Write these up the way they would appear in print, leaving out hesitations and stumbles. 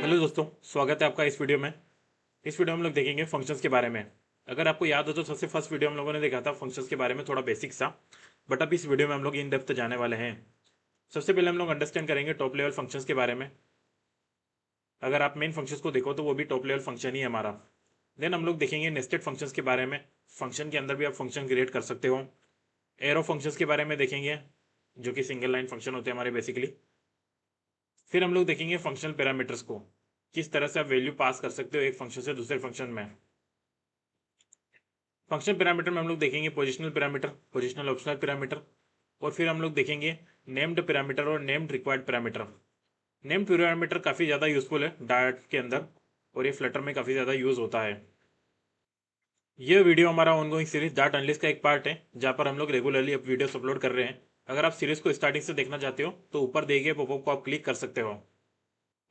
Hello दोस्तों, स्वागत है आपका इस वीडियो में। इस वीडियो में हम लोग देखेंगे फंक्शंस के बारे में। अगर आपको याद हो तो सबसे फर्स्ट वीडियो हम लोगों ने देखा था फंक्शंस के बारे में, थोड़ा बेसिक सा। बट अब इस वीडियो में हम लोग इन डेप्थ जाने वाले हैं। सबसे पहले हम लोग अंडरस्टैंड करेंगे टॉप लेवल फंक्शंस के बारे में। अगर आप मेन फंक्शंस को देखो तो वो भी टॉप लेवल फंक्शन ही है हमारा। देन हम लोग देखेंगे नेस्टेड फंक्शंस के बारे में। फंक्शन के अंदर भी आप फंक्शन क्रिएट कर सकते हो। एरो फंक्शंस के बारे में देखेंगे, जो कि सिंगल लाइन फंक्शन होते हैं हमारे बेसिकली। फिर हम लोग देखेंगे फंक्शनल पैरामीटर्स को, किस तरह से आप वैल्यू पास कर सकते हो एक फंक्शन से दूसरे फंक्शन में। फंक्शन पैरामीटर में हम लोग देखेंगे positional parameter, positional optional parameter, और फिर हम लोग देखेंगे नेम्ड पैरामीटर और named required parameter. Named parameter काफ़ी ज़्यादा यूजफुल है डार्ट के अंदर, और ये फ्लटर में काफ़ी ज़्यादा यूज़ होता है। ये वीडियो हमारा ऑनगोइंग सीरीज डार्ट एनालिस्ट का एक पार्ट है, जहाँ पर हम लोग रेगुलरली अब वीडियोस अपलोड कर रहे हैं। अगर आप सीरीज को स्टार्टिंग से देखना चाहते हो तो ऊपर दिए गए पॉपअप को आप क्लिक कर सकते हो।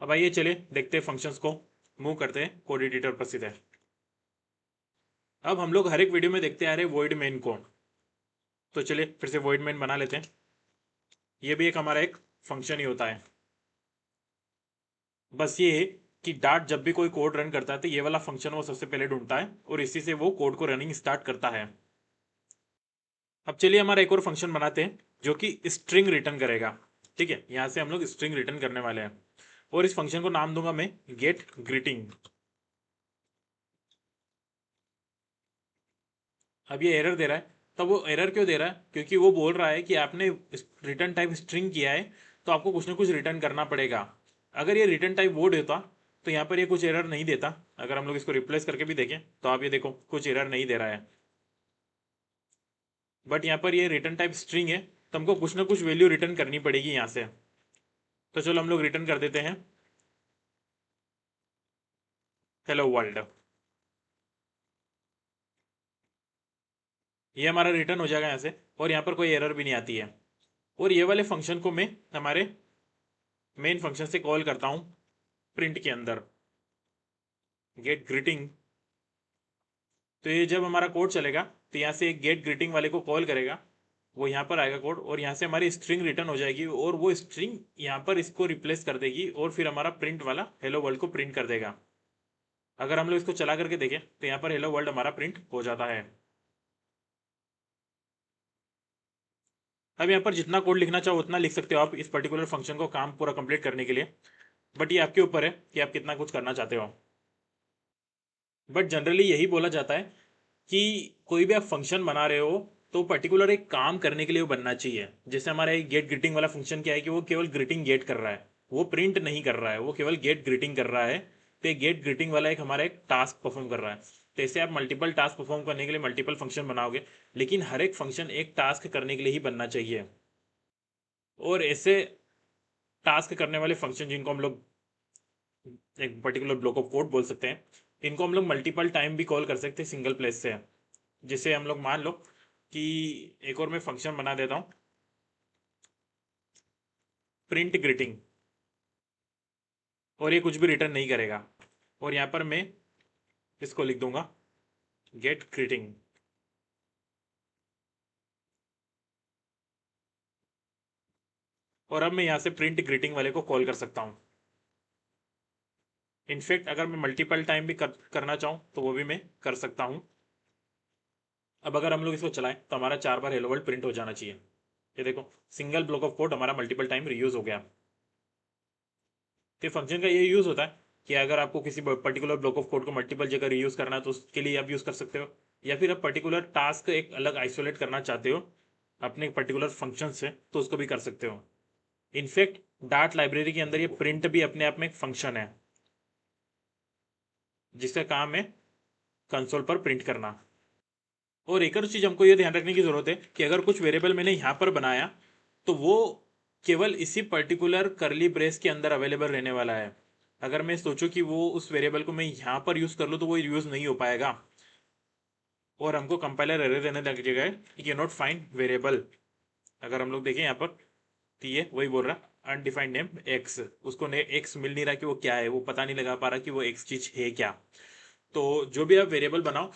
अब आइए चलिए देखते हैं फंक्शंस को, मूव करते हैं कोड एडिटर पर सीधे। अब हम लोग हर एक वीडियो में देखते आ रहे हैं वॉइड मेन को, तो चलिए फिर से वॉइड मेन बना लेते हैं। ये भी एक हमारा एक फंक्शन ही होता है। बस ये है कि डार्ट जब भी कोई कोड रन करता है तो ये वाला फंक्शन वो सबसे पहले ढूंढता है और इसी से वो कोड को रनिंग स्टार्ट करता है। अब चलिए हमारा एक और फंक्शन बनाते हैं जो कि स्ट्रिंग रिटर्न करेगा। ठीक है, यहां से हम लोग स्ट्रिंग रिटर्न करने वाले हैं, और इस फंक्शन को नाम दूंगा मैं गेट ग्रीटिंग। अब ये एरर दे रहा है, तब वो एरर क्यों दे रहा है? क्योंकि वो बोल रहा है कि आपने रिटर्न टाइप स्ट्रिंग किया है, तो आपको कुछ ना कुछ रिटर्न करना पड़ेगा। अगर ये रिटर्न टाइप वोड होता तो यहाँ पर ये कुछ एरर नहीं देता। अगर हम लोग इसको रिप्लेस करके भी देखें तो आप ये देखो कुछ एरर नहीं दे रहा है। बट यहाँ पर ये रिटर्न टाइप स्ट्रिंग है, तो हमको कुछ ना कुछ वैल्यू रिटर्न करनी पड़ेगी यहाँ से। तो चलो हम लोग रिटर्न कर देते हैं हेलो वर्ल्ड। ये हमारा रिटर्न हो जाएगा यहाँ से, और यहाँ पर कोई एरर भी नहीं आती है। और ये वाले फंक्शन को मैं हमारे मेन फंक्शन से कॉल करता हूँ प्रिंट के अंदर, गेट ग्रीटिंग। तो ये जब हमारा कोड चलेगा तो यहाँ से एक गेट ग्रीटिंग वाले को कॉल करेगा, वो यहाँ पर आएगा कोड, और यहाँ से हमारी स्ट्रिंग रिटर्न हो जाएगी, और वो स्ट्रिंग यहाँ पर इसको रिप्लेस कर देगी, और फिर हमारा प्रिंट वाला हेलो वर्ल्ड को प्रिंट कर देगा। अगर हम लोग इसको चला करके देखें तो यहाँ पर हेलो वर्ल्ड हमारा प्रिंट हो जाता है। अब यहाँ पर जितना कोड लिखना चाहो उतना लिख सकते हो आप इस पर्टिकुलर फंक्शन को काम पूरा कंप्लीट करने के लिए, बट ये आपके ऊपर है कि आप कितना कुछ करना चाहते हो। बट जनरली यही बोला जाता है कि कोई भी आप फंक्शन बना रहे हो तो पर्टिकुलर एक काम करने के लिए वो बनना चाहिए। जैसे हमारा एक गेट ग्रीटिंग वाला फंक्शन क्या है कि वो केवल ग्रीटिंग गेट कर रहा है, वो प्रिंट नहीं कर रहा है, वो केवल गेट ग्रीटिंग कर रहा है। तो ये गेट ग्रीटिंग वाला एक हमारा एक टास्क परफॉर्म कर रहा है। तो ऐसे आप मल्टीपल टास्क परफॉर्म करने के लिए मल्टीपल फंक्शन बनाओगे, लेकिन हर एक फंक्शन एक टास्क करने के लिए ही बनना चाहिए। और ऐसे टास्क करने वाले फंक्शन जिनको हम लोग एक पर्टिकुलर ब्लॉक ऑफ कोड बोल सकते हैं, इनको हम लोग मल्टीपल टाइम भी कॉल कर सकते हैं सिंगल प्लेस से। जिसे हम लोग मान लो कि एक और मैं फंक्शन बना देता हूँ प्रिंट ग्रीटिंग, और ये कुछ भी रिटर्न नहीं करेगा, और यहाँ पर मैं इसको लिख दूंगा गेट ग्रीटिंग। और अब मैं यहाँ से प्रिंट ग्रीटिंग वाले को कॉल कर सकता हूँ। इनफैक्ट अगर मैं मल्टीपल टाइम भी करना चाहूँ तो वो भी मैं कर सकता हूँ। अब अगर हम लोग इसको चलाएं तो हमारा 4 बार हेलो वर्ल्ड प्रिंट हो जाना चाहिए। ये देखो, सिंगल ब्लॉक ऑफ कोड हमारा मल्टीपल टाइम रीयूज हो गया। तो फंक्शन का ये यूज़ होता है कि अगर आपको किसी पर्टिकुलर ब्लॉक ऑफ कोड को मल्टीपल जगह रीयूज़ करना है तो उसके लिए आप यूज़ कर सकते हो, या फिर आप पर्टिकुलर टास्क एक अलग आइसोलेट करना चाहते हो अपने पर्टिकुलर फंक्शन से तो उसको भी कर सकते हो। इनफैक्ट डार्ट लाइब्रेरी के अंदर ये प्रिंट भी अपने आप में एक फंक्शन है जिसका काम है कंसोल पर प्रिंट करना। और एक और चीज़ हमको ये ध्यान रखने की ज़रूरत है कि अगर कुछ वेरिएबल मैंने यहाँ पर बनाया तो वो केवल इसी पर्टिकुलर करली ब्रेस के अंदर अवेलेबल रहने वाला है। अगर मैं सोचूं कि वो उस वेरिएबल को मैं यहाँ पर यूज़ कर लूँ तो वो यूज़ नहीं हो पाएगा, और हमको कंपाइलर एरर देने लग जाएगा कि कैन नॉट फाइंड वेरिएबल। अगर हम लोग देखें यहाँ पर तो ये वही बोल रहा अनडिफाइंड नेम एक्स, उसको ने एक्स मिल नहीं रहा कि वो क्या है, वो पता नहीं लगा पा रहा कि वो एक्स चीज है क्या। तो जो भी आप वेरिएबल बनाओ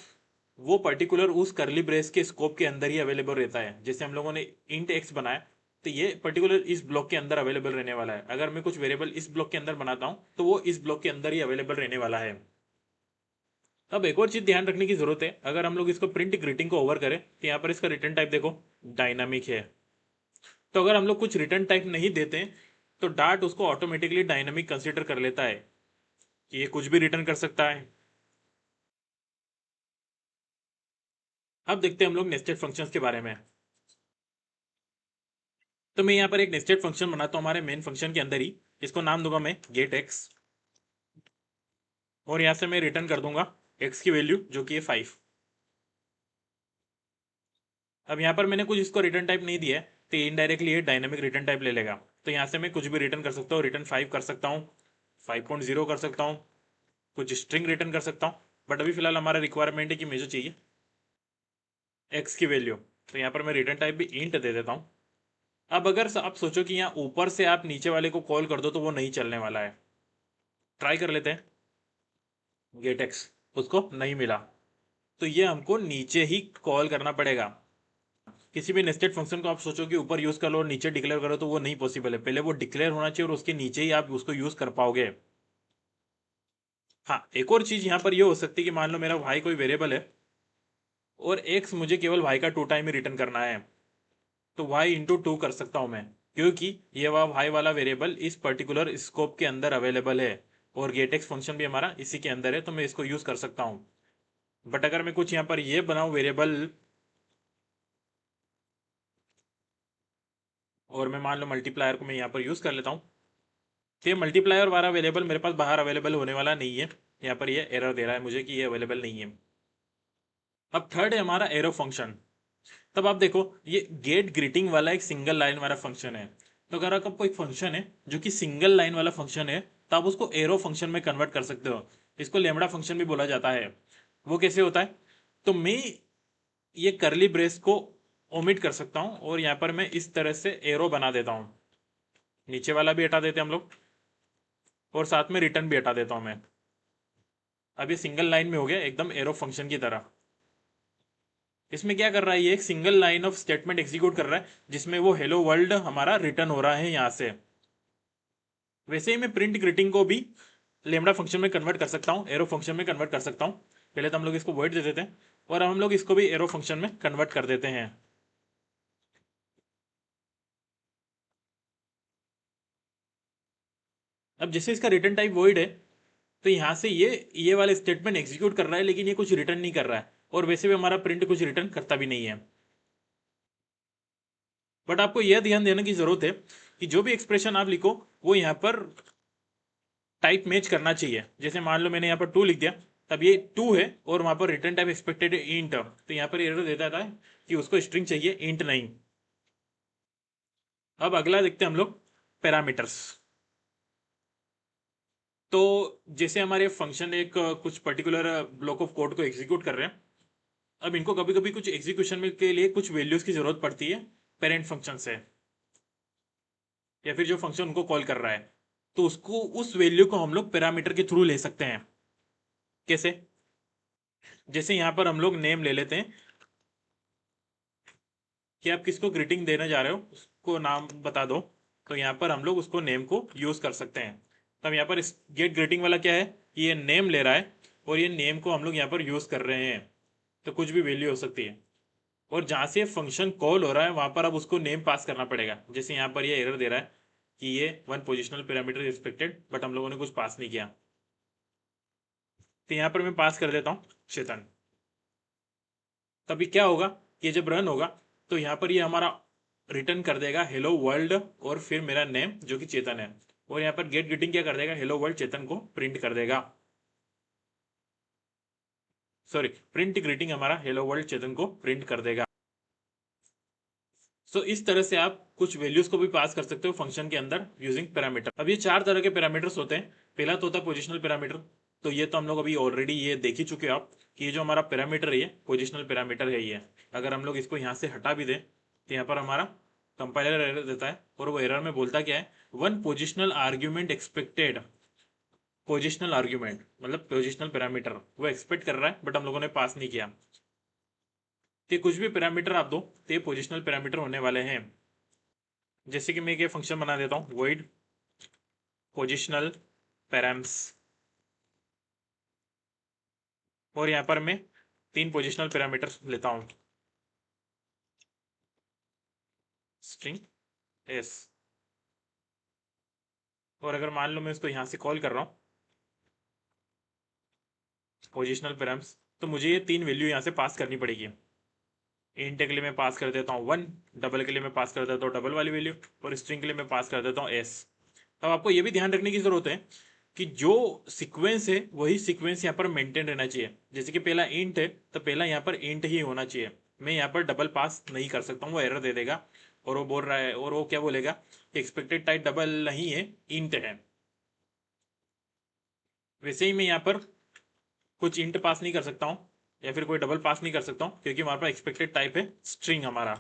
वो पर्टिकुलर उस करली ब्रेस के स्कोप के अंदर ही अवेलेबल रहता है। जैसे हम लोगों ने इंट एक्स बनाया तो ये पर्टिकुलर इस ब्लॉक के अंदर अवेलेबल रहने वाला है। अगर मैं कुछ वेरिएबल इस ब्लॉक के अंदर बनाता हूँ तो वो इस ब्लॉक के अंदर ही अवेलेबल रहने वाला है। अब एक और चीज ध्यान रखने की जरूरत है, अगर हम लोग इसको प्रिंट ग्रीटिंग को ओवर करें तो यहाँ पर इसका रिटर्न टाइप देखो डायनामिक है। तो अगर हम लोग कुछ रिटर्न टाइप नहीं देते तो डार्ट उसको ऑटोमेटिकली डायनामिक कंसीडर कर लेता है कि ये कुछ भी रिटर्न कर सकता है। अब देखते हैं हम लोग नेस्टेड फंक्शंस के बारे में। तो मैं यहाँ पर एक नेस्टेड फंक्शन बनाता हूँ हमारे मेन फंक्शन के अंदर ही। इसको नाम दूंगा मैं गेट एक्स, और यहाँ से मैं रिटर्न कर दूंगा एक्स की वैल्यू जो कि है 5। अब यहाँ पर मैंने कुछ इसको रिटर्न टाइप नहीं दिया है तो इनडायरेक्टली ये डायनामिक रिटर्न टाइप ले लेगा। तो यहाँ से मैं कुछ भी रिटर्न कर सकता हूँ, रिटर्न 5 कर सकता हूँ, 5.0 कर सकता हूँ, कुछ स्ट्रिंग रिटर्न कर सकता हूँ। बट अभी फिलहाल हमारा रिक्वायरमेंट है कि मुझे चाहिए एक्स की वैल्यू, तो यहाँ पर मैं रिटर्न टाइप भी इंट दे देता हूँ। अब अगर आप सोचो कि यहाँ ऊपर से आप नीचे वाले को कॉल कर दो तो वो नहीं चलने वाला है। ट्राई कर लेते हैं, गेट एक्स, उसको नहीं मिला, तो ये हमको नीचे ही कॉल करना पड़ेगा। किसी भी नेस्टेड फंक्शन को आप सोचो कि ऊपर यूज कर लो और नीचे डिक्लेयर करो तो वो नहीं पॉसिबल है, पहले वो डिक्लेयर होना चाहिए और उसके नीचे ही आप उसको यूज कर पाओगे। हाँ, एक और चीज यहाँ पर ये हो सकती है कि मान लो मेरा भाई कोई वेरिएबल है और एक्स मुझे केवल भाई का 2 टाइम ही रिटर्न करना है, तो वाई इंटू 2 कर सकता हूँ मैं, क्योंकि ये वह भाई वाला वेरिएबल इस पर्टिकुलर स्कोप के अंदर अवेलेबल है और गेटेक्स फंक्शन भी हमारा इसी के अंदर है, तो मैं इसको यूज कर सकता हूँ। बट अगर मैं कुछ यहाँ पर ये बनाऊँ वेरिएबल और मैं मान लो मल्टीप्लायर को मैं यहाँ पर यूज कर लेता हूँ, तो ये मल्टीप्लायर वाला वेरिएबल मेरे पास बाहर अवेलेबल होने वाला नहीं है। यहाँ पर ये एरर दे रहा है मुझे कि ये अवेलेबल नहीं है। अब थर्ड है हमारा एरो फंक्शन। तब आप देखो ये गेट ग्रीटिंग वाला एक सिंगल लाइन वाला फंक्शन है। तो अगर आपको एक फंक्शन है जो कि सिंगल लाइन वाला फंक्शन है तो आप उसको एरो फंक्शन में कन्वर्ट कर सकते हो। इसको लेमड़ा फंक्शन भी बोला जाता है। वो कैसे होता है, तो मैं ये करली ब्रेस को ओमिट कर सकता हूँ और यहाँ पर मैं इस तरह से एरो बना देता हूँ। नीचे वाला भी हटा देते हैं हम लोग और साथ में रिटर्न भी हटा देता हूँ मैं। अब ये सिंगल लाइन में हो गया एकदम एरो फंक्शन की तरह। इसमें क्या कर रहा है, ये एक single line of statement execute कर रहा है जिसमें वो हेलो वर्ल्ड हमारा रिटर्न हो रहा है यहाँ से। वैसे ही मैं प्रिंट ग्रीटिंग को भी लेमड़ा फंक्शन में कन्वर्ट कर सकता हूँ, एरो फंक्शन में कन्वर्ट कर सकता हूँ। पहले तो हम लोग इसको वर्ड दे देते हैं और हम लोग इसको भी एरो फंक्शन में कन्वर्ट कर देते हैं। अब जैसे इसका रिटर्न टाइप वॉइड है तो यहाँ से ये वाला स्टेटमेंट एग्जीक्यूट कर रहा है लेकिन ये कुछ रिटर्न नहीं कर रहा है, और वैसे भी हमारा प्रिंट कुछ रिटर्न करता भी नहीं है। बट आपको यह ध्यान देने की जरूरत है कि जो भी एक्सप्रेशन आप लिखो वो यहाँ पर टाइप मैच करना चाहिए। जैसे मान लो मैंने यहाँ पर 2 लिख दिया, तब ये 2 है और वहां पर रिटर्न टाइप एक्सपेक्टेड इंट, तो यहाँ पर एरर देता था कि उसको स्ट्रिंग चाहिए इंट नहीं। अब अगला देखते हैं हम लोग पैरामीटर्स। तो जैसे हमारे फंक्शन एक कुछ पर्टिकुलर ब्लॉक ऑफ कोड को एग्जीक्यूट कर रहे हैं, अब इनको कभी कभी कुछ एग्जीक्यूशन में के लिए कुछ वैल्यूज की जरूरत पड़ती है पेरेंट फंक्शन से, या फिर जो फंक्शन उनको कॉल कर रहा है, तो उसको उस वैल्यू को हम लोग पैरामीटर के थ्रू ले सकते हैं। कैसे, जैसे यहां पर हम लोग नेम ले लेते हैं कि आप किसको ग्रीटिंग देने जा रहे हो उसको नाम बता दो, तो यहाँ पर हम लोग उसको नेम को यूज कर सकते हैं। तब यहाँ पर इस गेट ग्रीटिंग वाला क्या है कि ये नेम ले रहा है और ये नेम को हम लोग यहाँ पर यूज कर रहे हैं, तो कुछ भी वैल्यू हो सकती है। और जहाँ से फंक्शन कॉल हो रहा है वहां पर अब उसको नेम पास करना पड़ेगा। जैसे यहाँ पर ये एरर दे रहा है कि ये 1 पोजिशनल पैरामीटर एक्सपेक्टेड, बट हम लोगों ने कुछ पास नहीं किया, तो यहाँ पर मैं पास कर देता हूँ चेतन। तभी क्या होगा, ये जब रन होगा तो यहाँ पर ये हमारा रिटर्न कर देगा हेलो वर्ल्ड और फिर मेरा नेम जो कि चेतन है, और यहाँ पर गेट ग्रीटिंग क्या कर देगा, हेलो वर्ल्ड चेतन को प्रिंट कर देगा। सॉरी, प्रिंट ग्रीटिंग हमारा हेलो वर्ल्ड चेतन को प्रिंट कर देगा। सो इस तरह से आप कुछ वैल्यूज को भी पास कर सकते हो फंक्शन के अंदर यूजिंग पैरामीटर। अब ये 4 तरह के पैरामीटर्स होते हैं। पहला तो होता है पोजिशनल पैरामीटर, तो ये तो हम लोग अभी ऑलरेडी ये देख ही चुके हो आप कि ये जो हमारा पैरामीटर है ये पोजिशनल पैरामीटर है। ये अगर हम लोग इसको यहाँ से हटा भी दें तो यहाँ पर हमारा कंपाइलर एरर देता है, और वो एरर में बोलता क्या है, 1 positional argument expected. Positional argument मतलब पोजिशनल पैरामीटर वो एक्सपेक्ट कर रहा है बट हम लोगों ने पास नहीं किया। तो कुछ भी पैरामीटर आप दो तो ये पोजिशनल पैरामीटर होने वाले हैं। जैसे कि मैं एक फंक्शन बना देता हूँ, void पोजिशनल पैराम्स, और यहाँ पर मैं 3 पोजिशनल पैरामीटर लेता हूँ, स्ट्रिंग एस। और अगर मान लो मैं इसको यहाँ से कॉल कर रहा हूँ पोजिशनल पैराम्स, तो मुझे ये 3 वैल्यू यहाँ से पास करनी पड़ेगी। इंट के लिए मैं पास कर देता हूँ 1, डबल के लिए मैं पास कर देता हूँ डबल वाली वैल्यू, और स्ट्रिंग के लिए मैं पास कर देता हूँ एस। अब आपको ये भी ध्यान रखने की जरूरत है कि जो सीक्वेंस है वही सीक्वेंस यहाँ पर मेंटेन रहना चाहिए। जैसे कि पहला इंट है तो पहला यहाँ पर इंट ही होना चाहिए, मैं यहाँ पर डबल पास नहीं कर सकता हूँ, वो एरर दे देगा। और वो बोल रहा है, और वो क्या बोलेगा कि एक्सपेक्टेड टाइप डबल नहीं है, इंट है। वैसे ही मैं यहाँ पर कुछ इंट पास नहीं कर सकता हूँ या फिर कोई डबल पास नहीं कर सकता हूँ, क्योंकि हमारे पास एक्सपेक्टेड टाइप है स्ट्रिंग हमारा।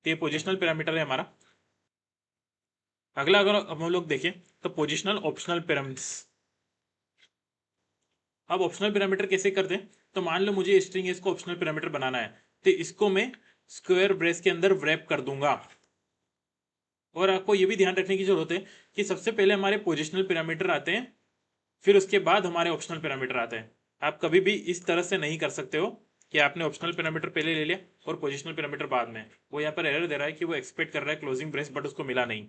तो ये पोजिशनल पैरामीटर है हमारा। अगला अगर हम लोग देखें तो पोजिशनल ऑप्शनल पैरामीटर्स। अब ऑप्शनल पैरामीटर कैसे करते हैं, तो मान लो मुझे स्ट्रिंग एस को ऑप्शनल पैरामीटर बनाना है, तो इसको मैं स्क्वायर ब्रेस के अंदर व्रैप कर दूंगा। और आपको ये भी ध्यान रखने की जरूरत है कि सबसे पहले हमारे पोजिशनल पैरामीटर आते हैं, फिर उसके बाद हमारे ऑप्शनल पैरामीटर आते हैं। आप कभी भी इस तरह से नहीं कर सकते हो कि आपने ऑप्शनल पैरामीटर पहले ले लिया और पोजिशनल पैरामीटर बाद में। वो यहाँ पर एरर दे रहा है कि वो एक्सपेक्ट कर रहा है क्लोजिंग ब्रेस, बट उसको मिला नहीं।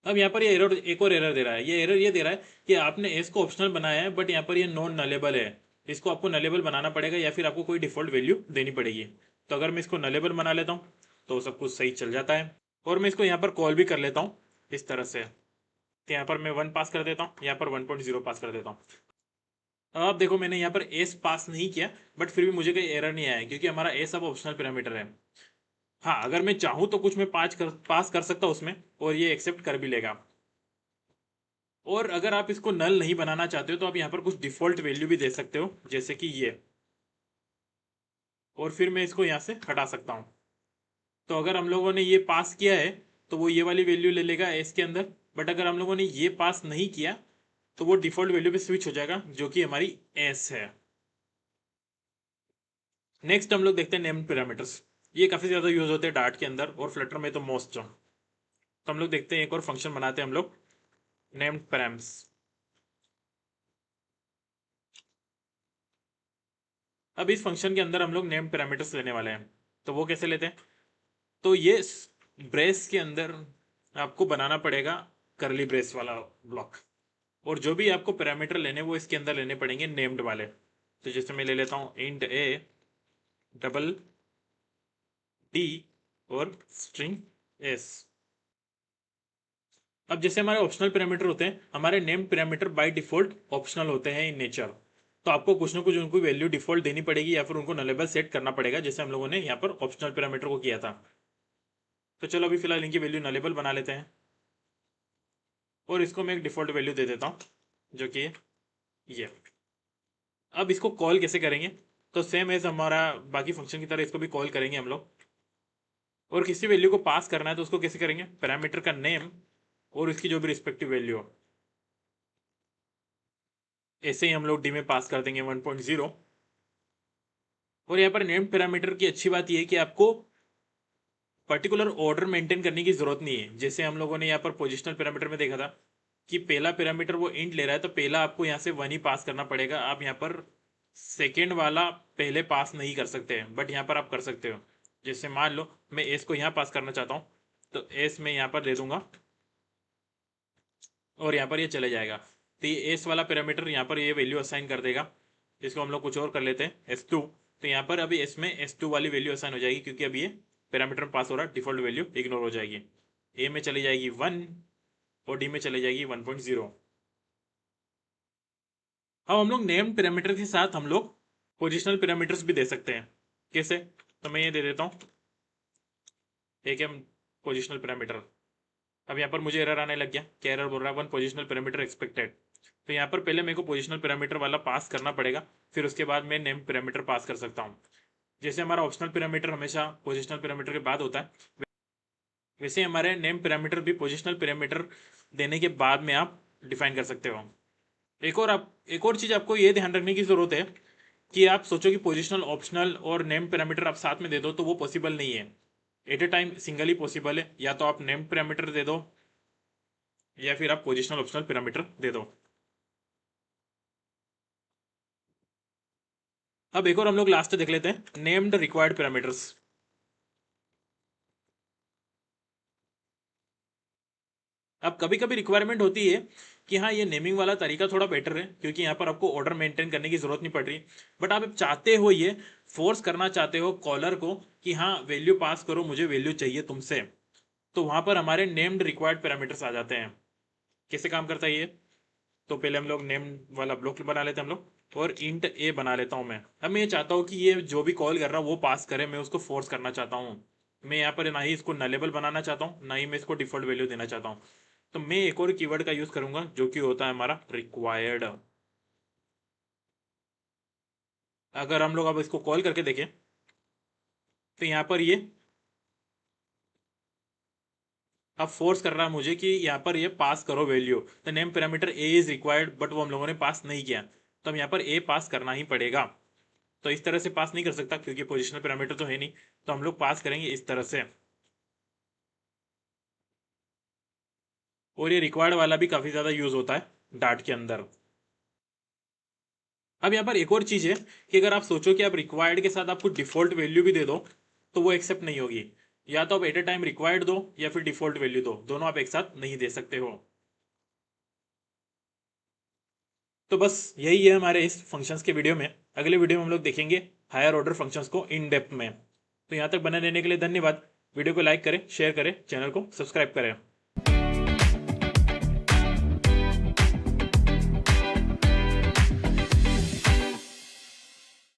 अब यहाँ पर ये एरर, एक और एरर दे रहा है। ये एरर ये दे रहा है कि आपने एस को ऑप्शनल बनाया है, बट यहाँ पर ये नॉन नलेबल है। इसको आपको नलेबल बनाना पड़ेगा या फिर आपको कोई डिफॉल्ट वैल्यू देनी पड़ेगी। तो अगर मैं इसको नलेबल बना लेता हूँ तो सब कुछ सही चल जाता है। और मैं इसको यहाँ पर कॉल भी कर लेता हूँ इस तरह से। तो यहाँ पर मैं 1 पास कर देता हूँ, यहाँ पर 1.0 पास कर देता हूँ। अब आप देखो मैंने यहाँ पर एस पास नहीं किया, बट फिर भी मुझे कोई एरर नहीं आया, क्योंकि हमारा एस अब ऑप्शनल पैरामीटर है। हाँ, अगर मैं चाहूँ तो कुछ मैं पास कर सकता हूँ उसमें, और ये एक्सेप्ट कर भी लेगा। और अगर आप इसको नल नहीं बनाना चाहते हो तो आप यहाँ पर कुछ डिफॉल्ट वैल्यू भी दे सकते हो, जैसे कि ये। और फिर मैं इसको यहाँ से हटा सकता हूँ। तो अगर हम लोगों ने ये पास किया है तो वो ये वाली वैल्यू ले लेगा एस के अंदर, बट अगर हम लोगों ने ये पास नहीं किया तो वो डिफॉल्ट वैल्यू पे स्विच हो जाएगा, जो कि हमारी एस है। नेक्स्ट हम लोग देखते हैं नेम्ड पैरामीटर्स। ये काफ़ी ज़्यादा यूज होते हैं डार्ट के अंदर और फ्लटर में तो मोस्ट। तो हम लोग देखते हैं, एक और फंक्शन बनाते हैं हम लोग, नेम्ड पैराम्स। अब इस फंक्शन के अंदर हम लोग नेम्ड पैरामीटर्स लेने वाले हैं। तो वो कैसे लेते हैं, तो ये ब्रेस के अंदर आपको बनाना पड़ेगा करली ब्रेस वाला ब्लॉक, और जो भी आपको पैरामीटर लेने वो इसके अंदर लेने पड़ेंगे नेम्ड वाले। तो जैसे मैं ले लेता हूँ इंट ए डबल डी और स्ट्रिंग एस। अब जैसे हमारे ऑप्शनल पैरामीटर होते हैं, हमारे named parameter by default optional होते हैं इन नेचर। तो आपको कुछ ना कुछ उनको वैल्यू डिफॉल्ट देनी पड़ेगी या फिर उनको नलेबल सेट करना पड़ेगा, जैसे हम लोगों ने यहाँ पर ऑप्शनल पैरामीटर को किया था। तो चलो अभी फिलहाल इनकी वैल्यू नलेबल बना लेते हैं, और इसको मैं एक डिफॉल्ट वैल्यू दे देता हूँ, जो कि ये। अब इसको कॉल कैसे करेंगे, तो सेम एज हमारा बाकी फंक्शन की तरह इसको भी कॉल करेंगे हम लोग। और किसी वैल्यू को पास करना है तो उसको कैसे करेंगे, पैरामीटर का नेम और इसकी जो भी रिस्पेक्टिव वैल्यू हो, ऐसे ही हम लोग डी में पास कर देंगे 1.0। और यहाँ पर नेम पैरामीटर की अच्छी बात यह है कि आपको पर्टिकुलर ऑर्डर मेंटेन करने की जरूरत नहीं है। जैसे हम लोगों ने यहाँ पर पोजिशनल पैरामीटर में देखा था कि पहला पैरामीटर वो इंट ले रहा है, तो पहला आपको यहाँ से 1 ही पास करना पड़ेगा। आप यहाँ पर सेकेंड वाला पहले पास नहीं कर सकते हैं, बट यहाँ पर आप कर सकते हो। जैसे मान लो मैं एस को यहाँ पास करना चाहता हूँ, तो एस में यहाँ पर दे दूंगा और यहाँ पर ये चले जाएगा। तो ये एस वाला पैरामीटर यहाँ पर ये वैल्यू असाइन कर देगा। इसको हम लोग कुछ और कर लेते हैं S2। तो यहाँ पर अभी इसमें S2 वाली वैल्यू असाइन हो जाएगी, क्योंकि अभी ये पैरामीटर में पास हो रहा है, डिफॉल्ट वैल्यू इग्नोर हो जाएगी। ए में चली जाएगी 1 और डी में चली जाएगी 1.0। अब हम लोग नेम्ड पैरामीटर के साथ हम लोग पोजिशनल पैरामीटर्स भी दे सकते हैं। कैसे, तो मैं ये दे देता हूँ एक एम पोजिशनल पैरामीटर। अब यहाँ पर मुझे एरर आने लग गया, क्या एरर बोल रहा है, 1 पोजिशनल पैरामीटर एक्सपेक्टेड। तो यहाँ पर पहले मेरे को पोजिशनल पैरामीटर वाला पास करना पड़ेगा, फिर उसके बाद मैं नेम पैरामीटर पास कर सकता हूँ। जैसे हमारा ऑप्शनल पैरामीटर हमेशा पोजिशनल पैरामीटर के बाद होता है, वैसे हमारे नेम पैरामीटर भी पोजिशनल पैरामीटर देने के बाद में आप डिफाइन कर सकते हो। एक और चीज़ आपको ये ध्यान रखने की ज़रूरत है कि आप सोचो कि पोजिशनल, ऑप्शनल और नेम पैरामीटर आप साथ में दे दो, तो वो पॉसिबल नहीं है। एट ए टाइम सिंगल ही पॉसिबल है, या तो आप नेम पैरामीटर दे दो या फिर आप पोजिशनल ऑप्शनल पैरामीटर दे दो। अब एक और हम लोग लास्ट देख लेते हैं, नेम्ड रिक्वायर्ड पैरामीटर्स। अब कभी कभी रिक्वायरमेंट होती है कि हाँ ये नेमिंग वाला तरीका थोड़ा बेटर है, क्योंकि यहाँ पर आपको ऑर्डर मेंटेन करने की जरूरत नहीं पड़ रही, बट आप चाहते हो, ये फोर्स करना चाहते हो कॉलर को कि हाँ वैल्यू पास करो, मुझे वैल्यू चाहिए तुमसे, तो वहां पर हमारे नेम्ड रिक्वायर्ड पैरामीटर्स आ जाते हैं। कैसे काम करता है ये? तो पहले हम लोग नेम वाला ब्लॉक बना लेते हैं हम लोग, और इंट ए बना लेता हूँ मैं। अब मैं ये चाहता हूँ कि ये जो भी कॉल कर रहा हूँ वो पास करे, मैं उसको फोर्स करना चाहता हूँ। मैं यहाँ पर ना ही इसको नलेबल बनाना चाहता हूँ, ना ही मैं इसको डिफॉल्ट वैल्यू देना चाहता हूँ। तो मैं एक और कीवर्ड का यूज करूंगा जो कि होता है हमारा रिक्वायर्ड। अगर हम लोग अब इसको कॉल करके देखें, तो यहाँ पर ये अब फोर्स कर रहा है मुझे कि यहाँ पर ये पास करो value, the name parameter A is required, but वो हम लोगों ने पास नहीं किया, तो हम यहाँ पर ए पास करना ही पड़ेगा। तो इस तरह से पास नहीं कर सकता क्योंकि पोजिशनल पैरामीटर तो है नहीं, तो हम लोग पास करेंगे इस तरह से। और ये रिक्वायर्ड वाला भी काफी ज्यादा यूज होता है डाट के अंदर। अब यहाँ पर एक और चीज है कि अगर आप सोचो कि आप रिक्वायर्ड के साथ आप कुछ डिफॉल्ट वैल्यू भी दे दो, तो वो एक्सेप्ट नहीं होगी। या तो आप एट ए टाइम रिक्वायर्ड दो या फिर डिफॉल्ट वैल्यू दो, दोनों आप एक साथ नहीं दे सकते हो। तो बस यही है हमारे इस फंक्शंस के वीडियो में। अगले वीडियो में हम लोग देखेंगे हायर ऑर्डर फंक्शंस को इन डेप्थ में। तो यहाँ तक बने रहने के लिए धन्यवाद। वीडियो को लाइक करें, शेयर करें, चैनल को सब्सक्राइब करें।